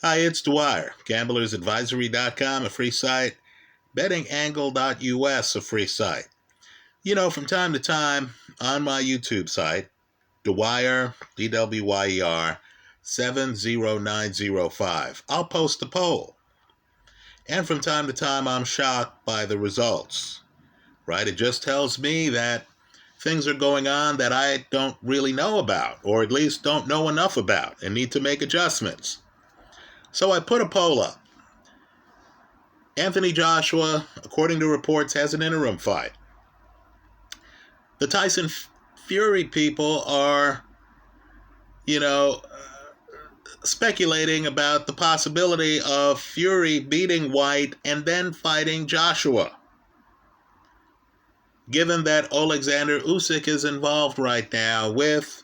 Hi, it's Dwyer. GamblersAdvisory.com, a free site. BettingAngle.us, a free site. From time to time on my YouTube site, Dwyer, DWYER, 70905, I'll post a poll. And from time to time, I'm shocked by the results. Right? It just tells me that things are going on that I don't really know about, or at least don't know enough about, and need to make adjustments. So I put a poll up. Anthony Joshua, according to reports, has an interim fight. The Tyson Fury people are, speculating about the possibility of Fury beating White and then fighting Joshua. Given that Alexander Usyk is involved right now with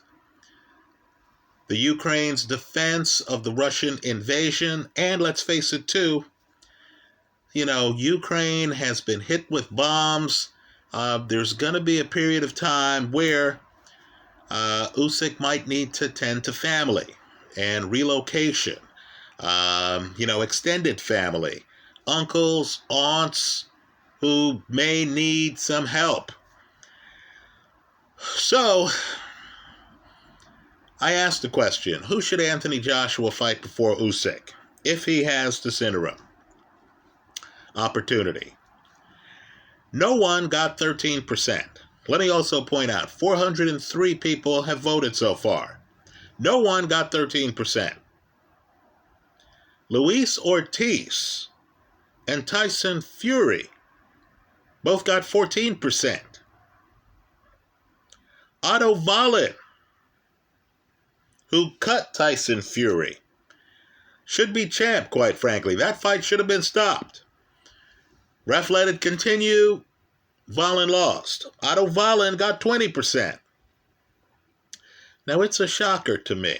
the Ukraine's defense of the Russian invasion, and let's face it too, Ukraine has been hit with bombs. There's going to be a period of time where Usyk might need to tend to family and relocation, extended family, uncles, aunts who may need some help. So I asked the question, who should Anthony Joshua fight before Usyk if he has this interim opportunity? No one got 13%. Let me also point out, 403 people have voted so far. No one got 13%. Luis Ortiz and Tyson Fury both got 14%. Otto Wallin, who cut Tyson Fury, should be champ, quite frankly. That fight should have been stopped. Ref let it continue. Wallin lost. Otto Wallin got 20%. Now, it's a shocker to me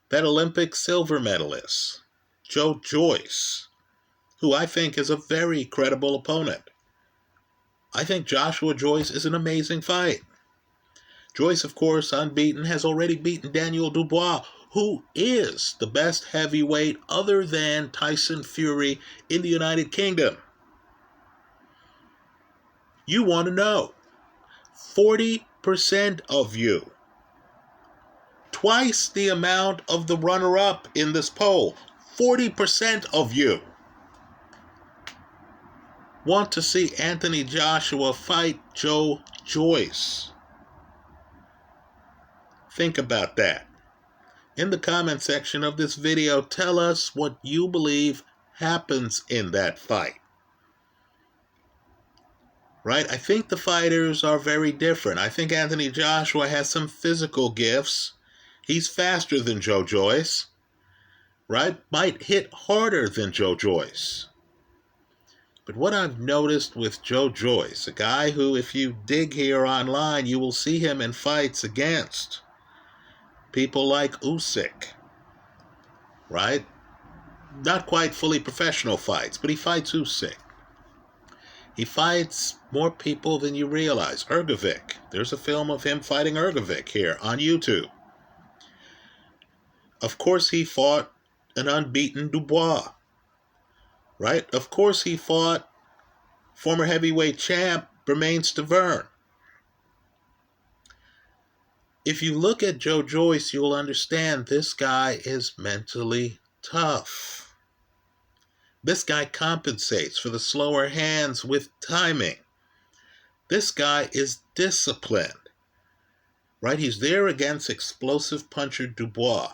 that Olympic silver medalist, Joyce, who I think is a very credible opponent. I think Joshua Joyce is an amazing fight. Joyce, of course, unbeaten, has already beaten Daniel Dubois, who is the best heavyweight other than Tyson Fury in the United Kingdom. You want to know, 40% of you, twice the amount of the runner-up in this poll, 40% of you want to see Anthony Joshua fight Joyce. Think about that. In the comment section of this video, tell us what you believe happens in that fight. Right? I think the fighters are very different. I think Anthony Joshua has some physical gifts. He's faster than Joyce. Right? Might hit harder than Joyce. But what I've noticed with Joyce, a guy who, if you dig here online, you will see him in fights against people like Usyk, right? Not quite fully professional fights, but he fights Usyk. He fights more people than you realize. Ergovic. There's a film of him fighting Ergovic here on YouTube. Of course, he fought an unbeaten Dubois, right? Of course, he fought former heavyweight champ Bermane Stiverne. If you look at Joyce, you'll understand this guy is mentally tough. This guy compensates for the slower hands with timing. This guy is disciplined, right? He's there against explosive puncher Dubois.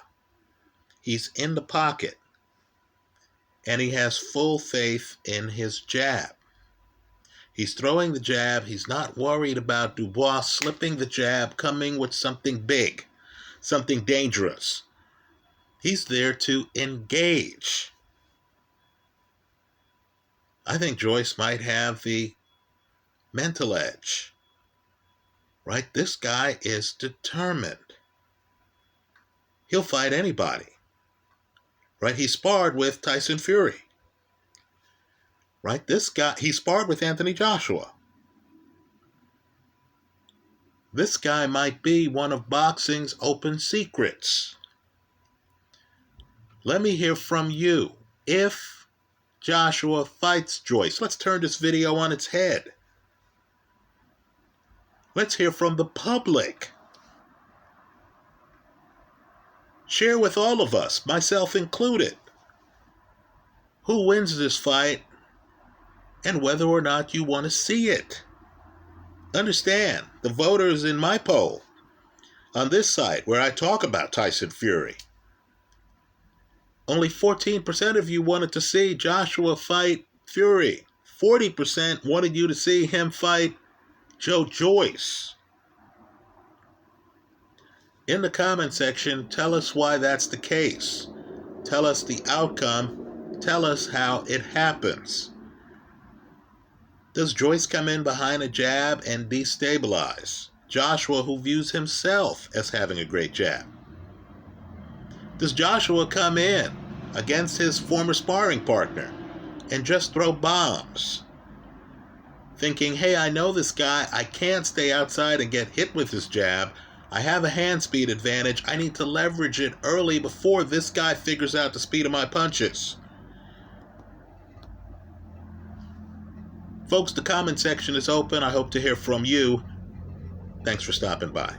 He's in the pocket, and he has full faith in his jab. He's throwing the jab. He's not worried about Dubois slipping the jab, coming with something big, something dangerous. He's there to engage. I think Joyce might have the mental edge, right? This guy is determined. He'll fight anybody, right? He sparred with Tyson Fury, right? This guy, he sparred with Anthony Joshua. This guy might be one of boxing's open secrets. Let me hear from you. If Joshua fights Joyce, let's turn this video on its head. Let's hear from the public. Share with all of us, myself included, who wins this fight and whether or not you want to see it. Understand, the voters in my poll on this site where I talk about Tyson Fury, only 14% of you wanted to see Joshua fight Fury. 40% wanted you to see him fight Joyce. In the comment section, tell us why that's the case. Tell us the outcome. Tell us how it happens. Does Joyce come in behind a jab and destabilize Joshua, who views himself as having a great jab? Does Joshua come in against his former sparring partner and just throw bombs, thinking, hey, I know this guy, I can't stay outside and get hit with his jab, I have a hand speed advantage, I need to leverage it early before this guy figures out the speed of my punches? Folks, the comment section is open. I hope to hear from you. Thanks for stopping by.